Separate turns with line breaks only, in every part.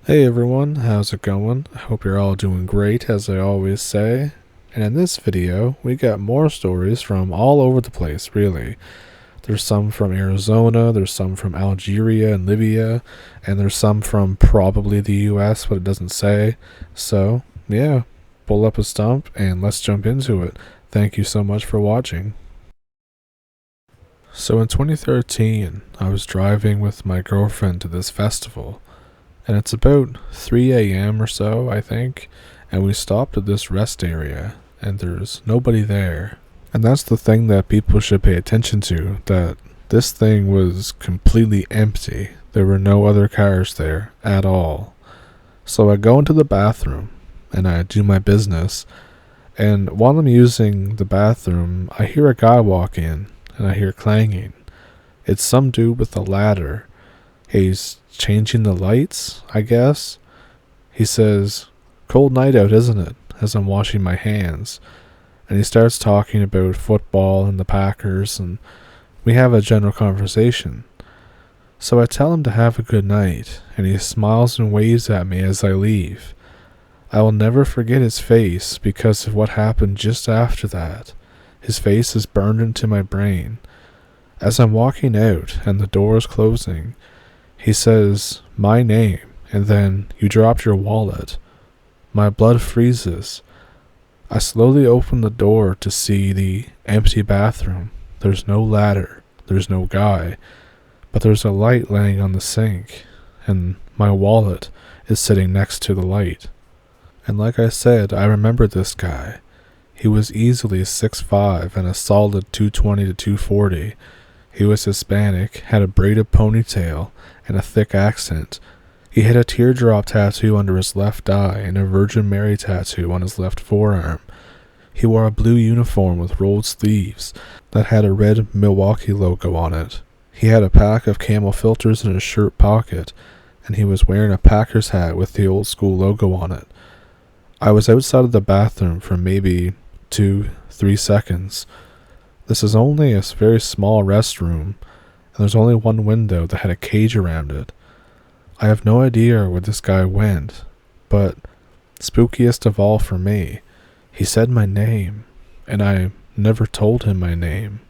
Hey everyone, how's it going? I hope you're all doing great, as I always say. And in this video, we got more stories from all over the place, really. There's some from Arizona, there's some from Algeria and Libya, and there's some from probably the US, but it doesn't say. So, yeah, pull up a stump and let's jump into it. Thank you so much for watching. So in 2013, I was driving with my girlfriend to this festival. And it's about 3 a.m. or so, I think, and we stopped at this rest area, and there's nobody there. And that's the thing that people should pay attention to, that this thing was completely empty. There were no other cars there at all. So I go into the bathroom, and I do my business, and while I'm using the bathroom, I hear a guy walk in, and I hear clanging. It's some dude with a ladder. He's changing the lights, I guess. He says, "Cold night out, isn't it?" as I'm washing my hands. And he starts talking about football and the Packers, and we have a general conversation. So I tell him to have a good night, and he smiles and waves at me as I leave. I will never forget his face because of what happened just after that. His face is burned into my brain. As I'm walking out and the door is closing, he says, "My name," and then, "You dropped your wallet." My blood freezes. I slowly open the door to see the empty bathroom. There's no ladder, there's no guy, but there's a light laying on the sink, and my wallet is sitting next to the light. And like I said, I remember this guy. He was easily 6'5" and a solid 220 to 240. He was Hispanic, had a braided ponytail, and a thick accent. He had a teardrop tattoo under his left eye and a Virgin Mary tattoo on his left forearm. He wore a blue uniform with rolled sleeves that had a red Milwaukee logo on it. He had a pack of camel filters in his shirt pocket, and he was wearing a Packers hat with the old school logo on it. I was outside of the bathroom for maybe 2-3 seconds. This is only a very small restroom, and there's only one window that had a cage around it. I have no idea where this guy went, but spookiest of all for me, he said my name, and I never told him my name.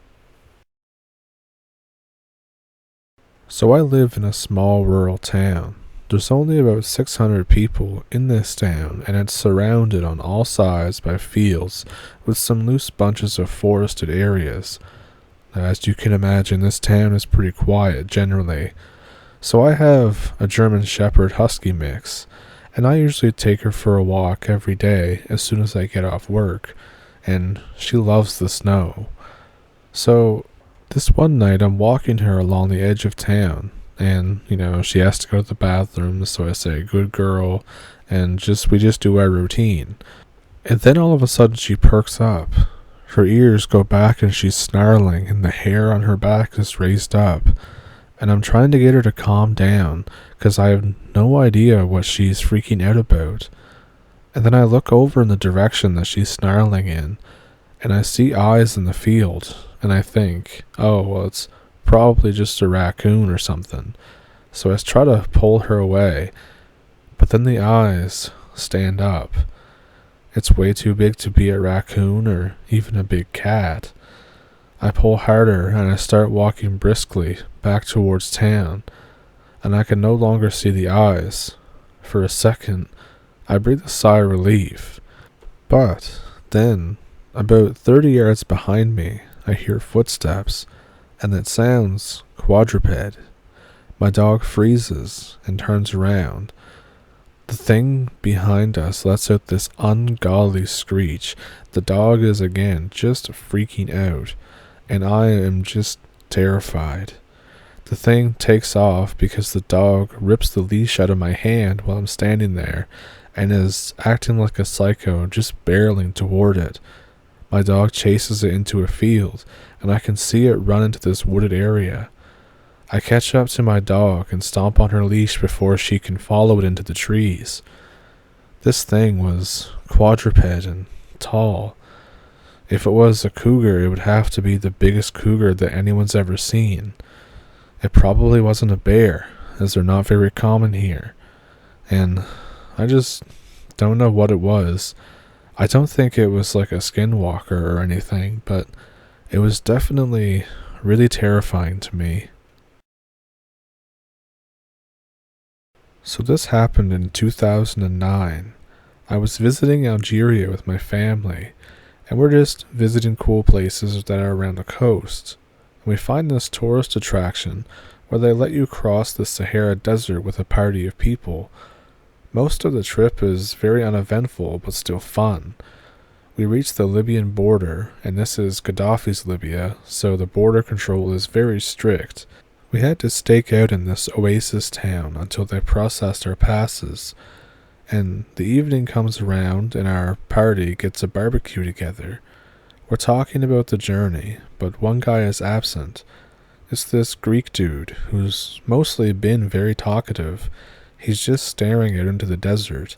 So I live in a small rural town. There's only about 600 people in this town, and it's surrounded on all sides by fields with some loose bunches of forested areas. As you can imagine, this town is pretty quiet generally. So I have a German Shepherd Husky mix, and I usually take her for a walk every day as soon as I get off work, and she loves the snow. So this one night I'm walking her along the edge of town, and, she has to go to the bathroom, so I say, "Good girl," and we just do our routine. And then all of a sudden she perks up. Her ears go back and she's snarling, and the hair on her back is raised up. And I'm trying to get her to calm down, because I have no idea what she's freaking out about. And then I look over in the direction that she's snarling in, and I see eyes in the field, and I think, oh, well, it's probably just a raccoon or something. So I try to pull her away, but then the eyes stand up. It's way too big to be a raccoon or even a big cat. I pull harder and I start walking briskly back towards town, and I can no longer see the eyes. For a second, I breathe a sigh of relief. But then, about 30 yards behind me, I hear footsteps, and it sounds quadruped. My dog freezes and turns around. The thing behind us lets out this ungodly screech. The dog is again just freaking out, and I am just terrified. The thing takes off because the dog rips the leash out of my hand while I'm standing there, and is acting like a psycho, just barreling toward it. My dog chases it into a field, and I can see it run into this wooded area. I catch up to my dog and stomp on her leash before she can follow it into the trees. This thing was quadruped and tall. If it was a cougar, it would have to be the biggest cougar that anyone's ever seen. It probably wasn't a bear, as they're not very common here. and I just don't know what it was. I don't think it was like a skinwalker or anything, but it was definitely really terrifying to me. So this happened in 2009. I was visiting Algeria with my family, and we're just visiting cool places that are around the coast. And we find this tourist attraction where they let you cross the Sahara Desert with a party of people. Most of the trip is very uneventful but still fun. We reach the Libyan border, and this is Gaddafi's Libya, so the border control is very strict. We had to stake out in this oasis town until they processed our passes, and the evening comes around and our party gets a barbecue together. We're talking about the journey, but one guy is absent. It's this Greek dude who's mostly been very talkative. He's just staring out into the desert.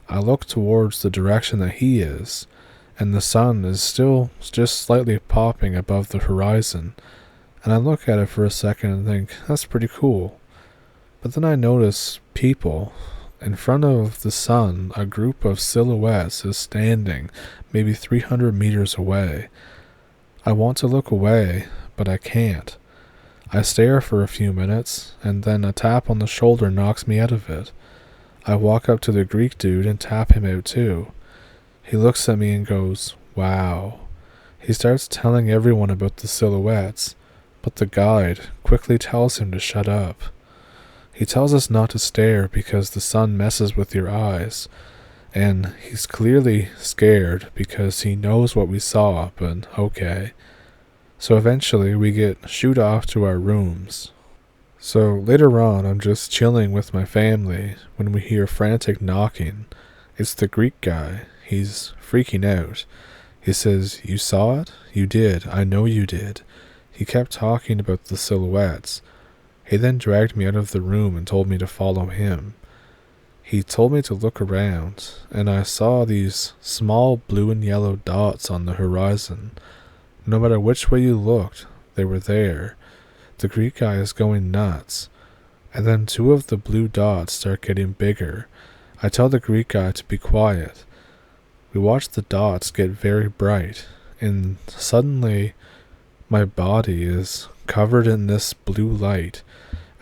I look towards the direction that he is, and the sun is still just slightly popping above the horizon, and I look at it for a second and think, that's pretty cool. But then I notice people. In front of the sun, a group of silhouettes is standing maybe 300 meters away. I want to look away, but I can't. I stare for a few minutes, and then a tap on the shoulder knocks me out of it. I walk up to the Greek dude and tap him out too. He looks at me and goes, "Wow." He starts telling everyone about the silhouettes, but the guide quickly tells him to shut up. He tells us not to stare because the sun messes with your eyes, and he's clearly scared because he knows what we saw, but okay. So eventually we get shooed off to our rooms. So later on, I'm just chilling with my family when we hear frantic knocking. It's the Greek guy. He's freaking out. He says, "You saw it? You did. I know you did." He kept talking about the silhouettes. He then dragged me out of the room and told me to follow him. He told me to look around, and I saw these small blue and yellow dots on the horizon. No matter which way you looked, they were there. The Greek guy is going nuts. And then two of the blue dots start getting bigger. I tell the Greek guy to be quiet. We watch the dots get very bright, and suddenly my body is covered in this blue light,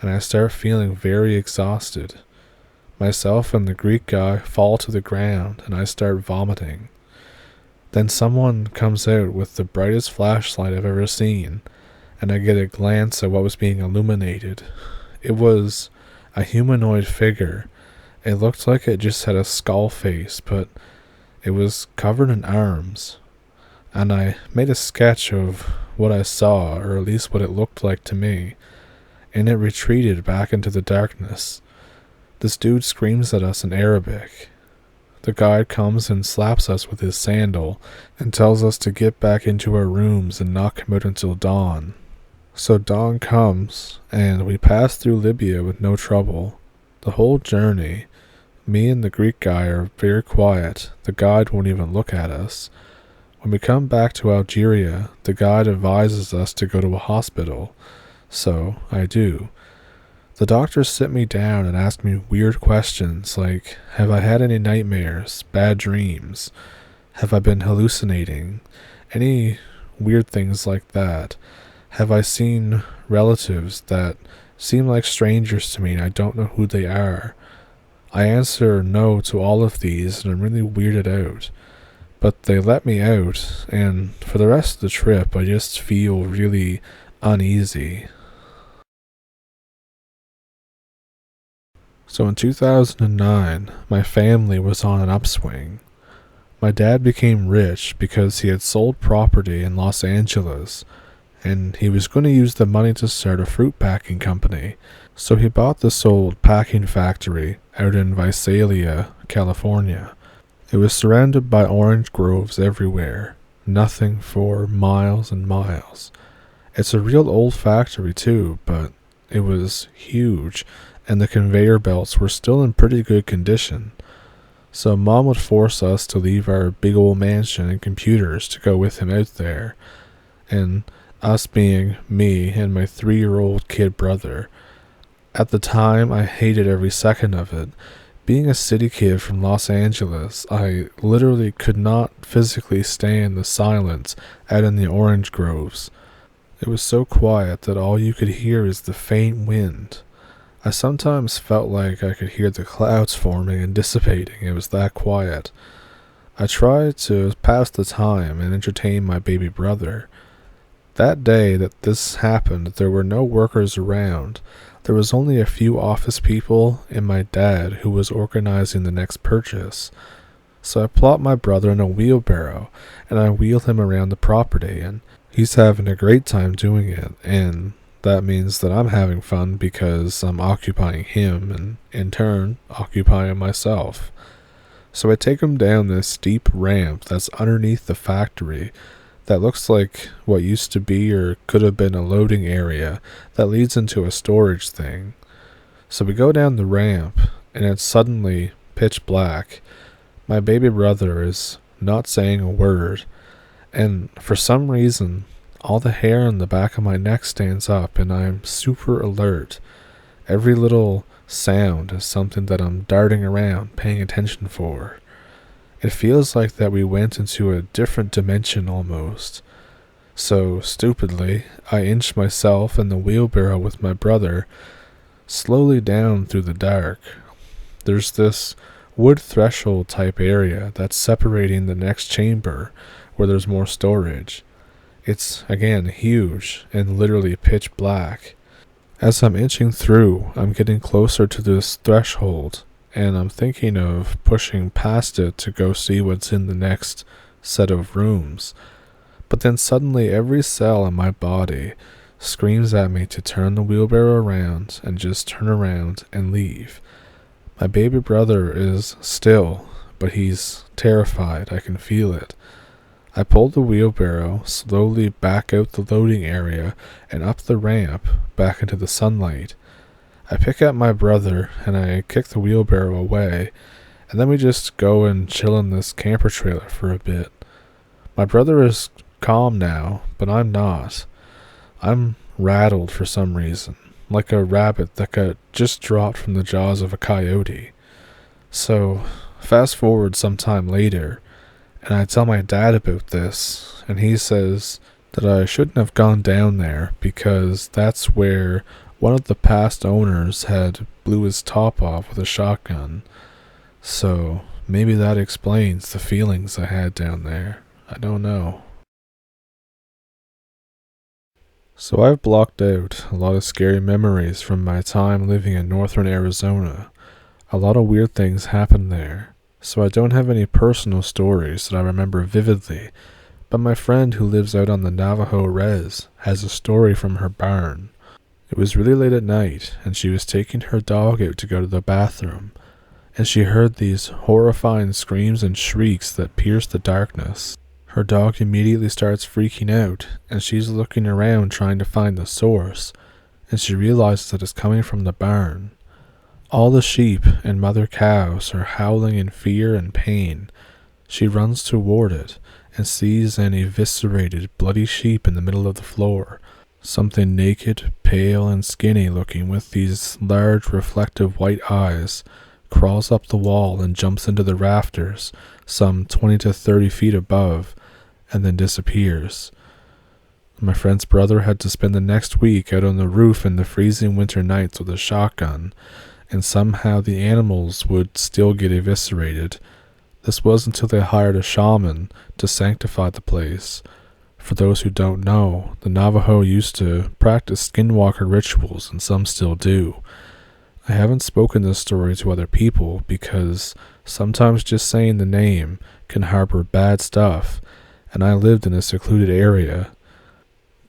and I start feeling very exhausted. Myself and the Greek guy fall to the ground, and I start vomiting. Then someone comes out with the brightest flashlight I've ever seen, and I get a glance at what was being illuminated. It was a humanoid figure. It looked like it just had a skull face, but it was covered in arms. And I made a sketch of what I saw, or at least what it looked like to me, and it retreated back into the darkness. This dude screams at us in Arabic. The guide comes and slaps us with his sandal and tells us to get back into our rooms and not come out until dawn. So dawn comes, and we pass through Libya with no trouble. The whole journey, me and the Greek guy are very quiet. The guide won't even look at us. When we come back to Algeria, the guide advises us to go to a hospital. So I do. The doctors sit me down and ask me weird questions like, have I had any nightmares, bad dreams? Have I been hallucinating? Any weird things like that. Have I seen relatives that seem like strangers to me and I don't know who they are? I answer no to all of these and I'm really weirded out. But they let me out, and for the rest of the trip I just feel really uneasy. So in 2009, my family was on an upswing. My dad became rich because he had sold property in Los Angeles, and he was going to use the money to start a fruit packing company. So he bought this old packing factory out in Visalia, California. It was surrounded by orange groves everywhere, nothing for miles and miles. It's a real old factory too, but it was huge, and the conveyor belts were still in pretty good condition. So Mom would force us to leave our big old mansion and computers to go with him out there, and us being me and my 3-year-old kid brother. At the time, I hated every second of it, Being a city kid from Los Angeles, I literally could not physically stand the silence out in the orange groves. It was so quiet that all you could hear is the faint wind. I sometimes felt like I could hear the clouds forming and dissipating. It was that quiet. I tried to pass the time and entertain my baby brother. That day that this happened, there were no workers around. There was only a few office people and my dad, who was organizing the next purchase. So I plopped my brother in a wheelbarrow and I wheeled him around the property, and he's having a great time doing it, and that means that I'm having fun because I'm occupying him and, in turn, occupying myself. So I take him down this steep ramp that's underneath the factory that looks like what used to be or could have been a loading area that leads into a storage thing. So we go down the ramp, and it's suddenly pitch black. My baby brother is not saying a word, and for some reason, all the hair on the back of my neck stands up, and I'm super alert. Every little sound is something that I'm darting around, paying attention for. It feels like that we went into a different dimension almost. So, stupidly, I inch myself and the wheelbarrow with my brother slowly down through the dark. There's this wood threshold type area that's separating the next chamber where there's more storage. It's, again, huge and literally pitch black. As I'm inching through, I'm getting closer to this threshold, and I'm thinking of pushing past it to go see what's in the next set of rooms. But then suddenly every cell in my body screams at me to turn the wheelbarrow around and just turn around and leave. My baby brother is still, but he's terrified. I can feel it. I pull the wheelbarrow slowly back out the loading area and up the ramp back into the sunlight. I pick up my brother and I kick the wheelbarrow away, and then we just go and chill in this camper trailer for a bit. My brother is calm now, but I'm not. I'm rattled for some reason, like a rabbit that got just dropped from the jaws of a coyote. So, fast forward some time later, and I tell my dad about this, and he says that I shouldn't have gone down there because that's where one of the past owners had blew his top off with a shotgun. So maybe that explains the feelings I had down there. I don't know. So I've blocked out a lot of scary memories from my time living in northern Arizona. A lot of weird things happened there. So I don't have any personal stories that I remember vividly, but my friend who lives out on the Navajo res has a story from her barn. It was really late at night, and she was taking her dog out to go to the bathroom, and she heard these horrifying screams and shrieks that pierced the darkness. Her dog immediately starts freaking out, and she's looking around trying to find the source, and she realizes that it's coming from the barn. All the sheep and mother cows are howling in fear and pain. She runs toward it and sees an eviscerated, bloody sheep in the middle of the floor. Something naked, pale, and skinny looking with these large, reflective white eyes crawls up the wall and jumps into the rafters some 20 to 30 feet above and then disappears. My friend's brother had to spend the next week out on the roof in the freezing winter nights with a shotgun, and somehow the animals would still get eviscerated. This was until they hired a shaman to sanctify the place. For those who don't know, the Navajo used to practice skinwalker rituals, and some still do. I haven't spoken this story to other people because sometimes just saying the name can harbor bad stuff, and I lived in a secluded area.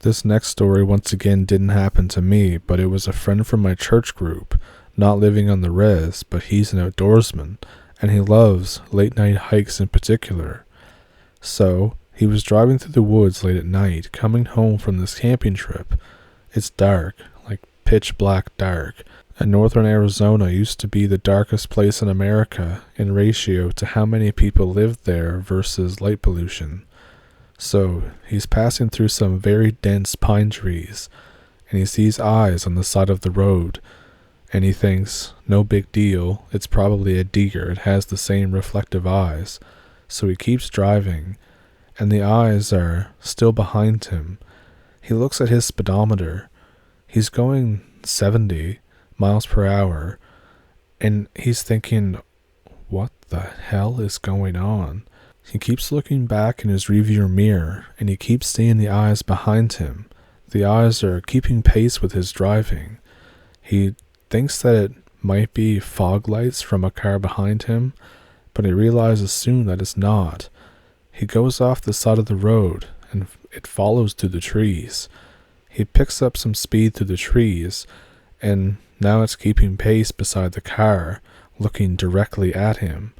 This next story once again didn't happen to me, but it was a friend from my church group, not living on the res, but he's an outdoorsman, and he loves late night hikes in particular. So, he was driving through the woods late at night, coming home from this camping trip. It's dark, like pitch black dark, and northern Arizona used to be the darkest place in America in ratio to how many people lived there versus light pollution. So, he's passing through some very dense pine trees, and he sees eyes on the side of the road, and he thinks, no big deal, it's probably a deer, it has the same reflective eyes. So he keeps driving, and the eyes are still behind him. He looks at his speedometer. He's going 70 miles per hour, and he's thinking, what the hell is going on? He keeps looking back in his rearview mirror, and he keeps seeing the eyes behind him. The eyes are keeping pace with his driving. He thinks that it might be fog lights from a car behind him, but he realizes soon that it's not. He goes off the side of the road, and it follows through the trees. He picks up some speed through the trees, and now it's keeping pace beside the car, looking directly at him.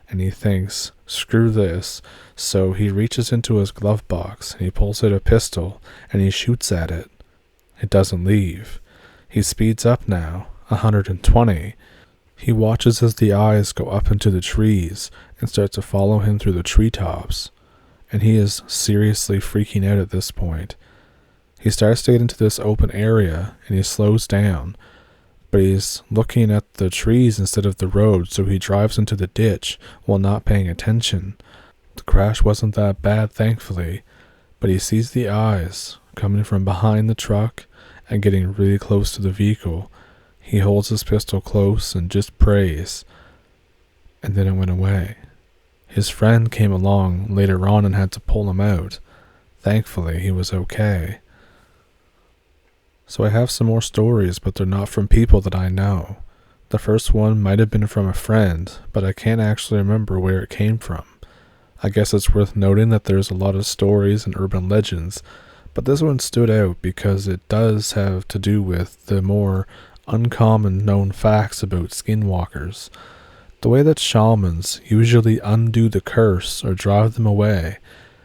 And he thinks, screw this. So he reaches into his glove box, and he pulls out a pistol, and he shoots at it. It doesn't leave. He speeds up now, 120. He watches as the eyes go up into the trees and start to follow him through the treetops. And he is seriously freaking out at this point. He starts to get into this open area, and he slows down. But he's looking at the trees instead of the road, so he drives into the ditch while not paying attention. The crash wasn't that bad, thankfully, but he sees the eyes coming from behind the truck and getting really close to the vehicle. He holds his pistol close and just prays, and then it went away. His friend came along later on and had to pull him out. Thankfully, he was okay. So I have some more stories, but they're not from people that I know. The first one might have been from a friend, but I can't actually remember where it came from. I guess it's worth noting that there's a lot of stories and urban legends, but this one stood out because it does have to do with the more uncommon known facts about skinwalkers. The way that shamans usually undo the curse or drive them away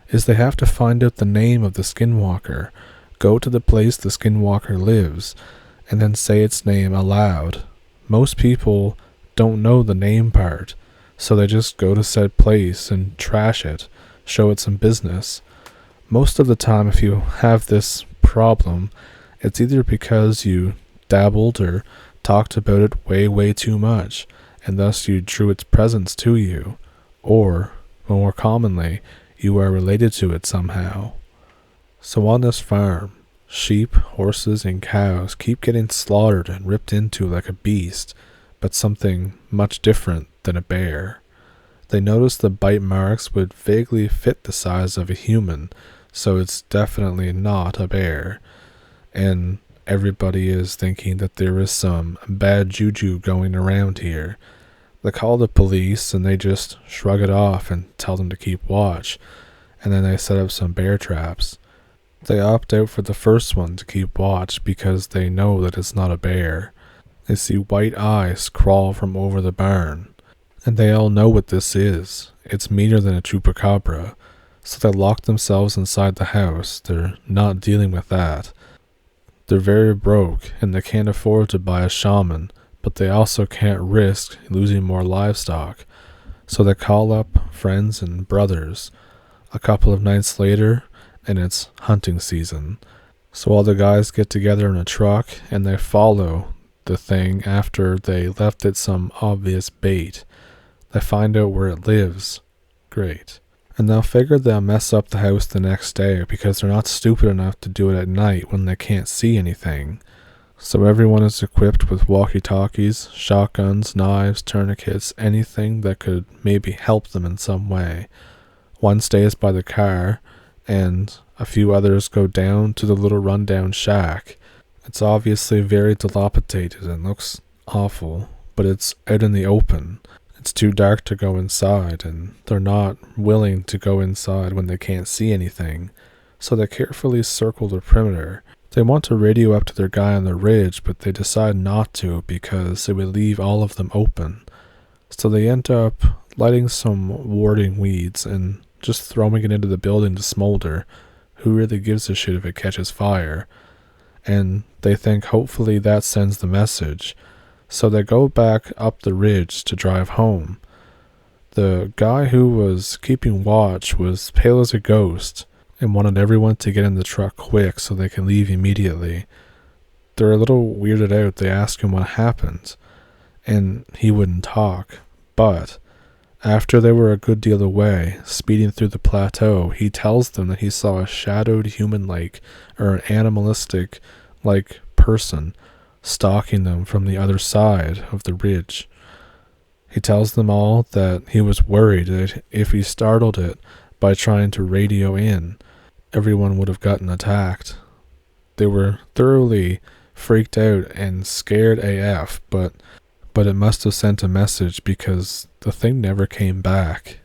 is they have to find out the name of the skinwalker, go to the place the skinwalker lives, and then say its name aloud. Most people don't know the name part, so they just go to said place and trash it, show it some business. Most of the time, if you have this problem, it's either because you dabbled or talked about it way too much, and thus you drew its presence to you, or, more commonly, you are related to it somehow. So on this farm, sheep, horses, and cows keep getting slaughtered and ripped into like a beast, but something much different than a bear. They notice the bite marks would vaguely fit the size of a human, so it's definitely not a bear. And everybody is thinking that there is some bad juju going around here. They call the police and they just shrug it off and tell them to keep watch, and then they set up some bear traps. They opt out for the first one to keep watch because they know that it's not a bear. They see white eyes crawl from over the barn, and they all know what this is. It's meaner than a chupacabra, so they lock themselves inside the house. They're not dealing with that. They're very broke, and they can't afford to buy a shaman, but they also can't risk losing more livestock, so they call up friends and brothers. A couple of nights later, and it's hunting season. So all the guys get together in a truck and they follow the thing after they left it some obvious bait. They find out where it lives. Great. And they'll figure they'll mess up the house the next day because they're not stupid enough to do it at night when they can't see anything. So everyone is equipped with walkie-talkies, shotguns, knives, tourniquets, anything that could maybe help them in some way. One stays by the car, and a few others go down to the little rundown shack. It's obviously very dilapidated and looks awful, but it's out in the open. It's too dark to go inside, and they're not willing to go inside when they can't see anything, so they carefully circle the perimeter. They want to radio up to their guy on the ridge, but they decide not to because it would leave all of them open. So they end up lighting some warding weeds and just throwing it into the building to smolder. Who really gives a shit if it catches fire? And they think hopefully that sends the message. So they go back up the ridge to drive home. The guy who was keeping watch was pale as a ghost and wanted everyone to get in the truck quick so they can leave immediately. they're a little weirded out. They ask him what happened, and he wouldn't talk. But after they were a good deal away, speeding through the plateau, he tells them that he saw a shadowed human-like or an animalistic-like person stalking them from the other side of the ridge. He tells them all that he was worried that if he startled it by trying to radio in, everyone would have gotten attacked. They were thoroughly freaked out and scared AF, but it must have sent a message because the thing never came back.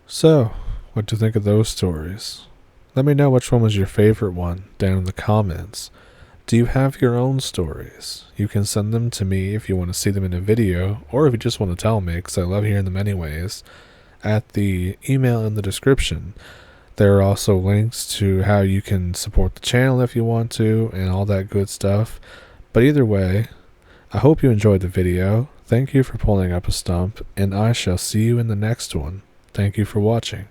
So, what do you think of those stories? Let me know which one was your favorite one down in the comments. Do you have your own stories? You can send them to me if you want to see them in a video, or if you just want to tell me, because I love hearing them anyways, at the email in the description. There are also links to how you can support the channel if you want to, and all that good stuff. But either way, I hope you enjoyed the video. Thank you for pulling up a stump, and I shall see you in the next one. Thank you for watching.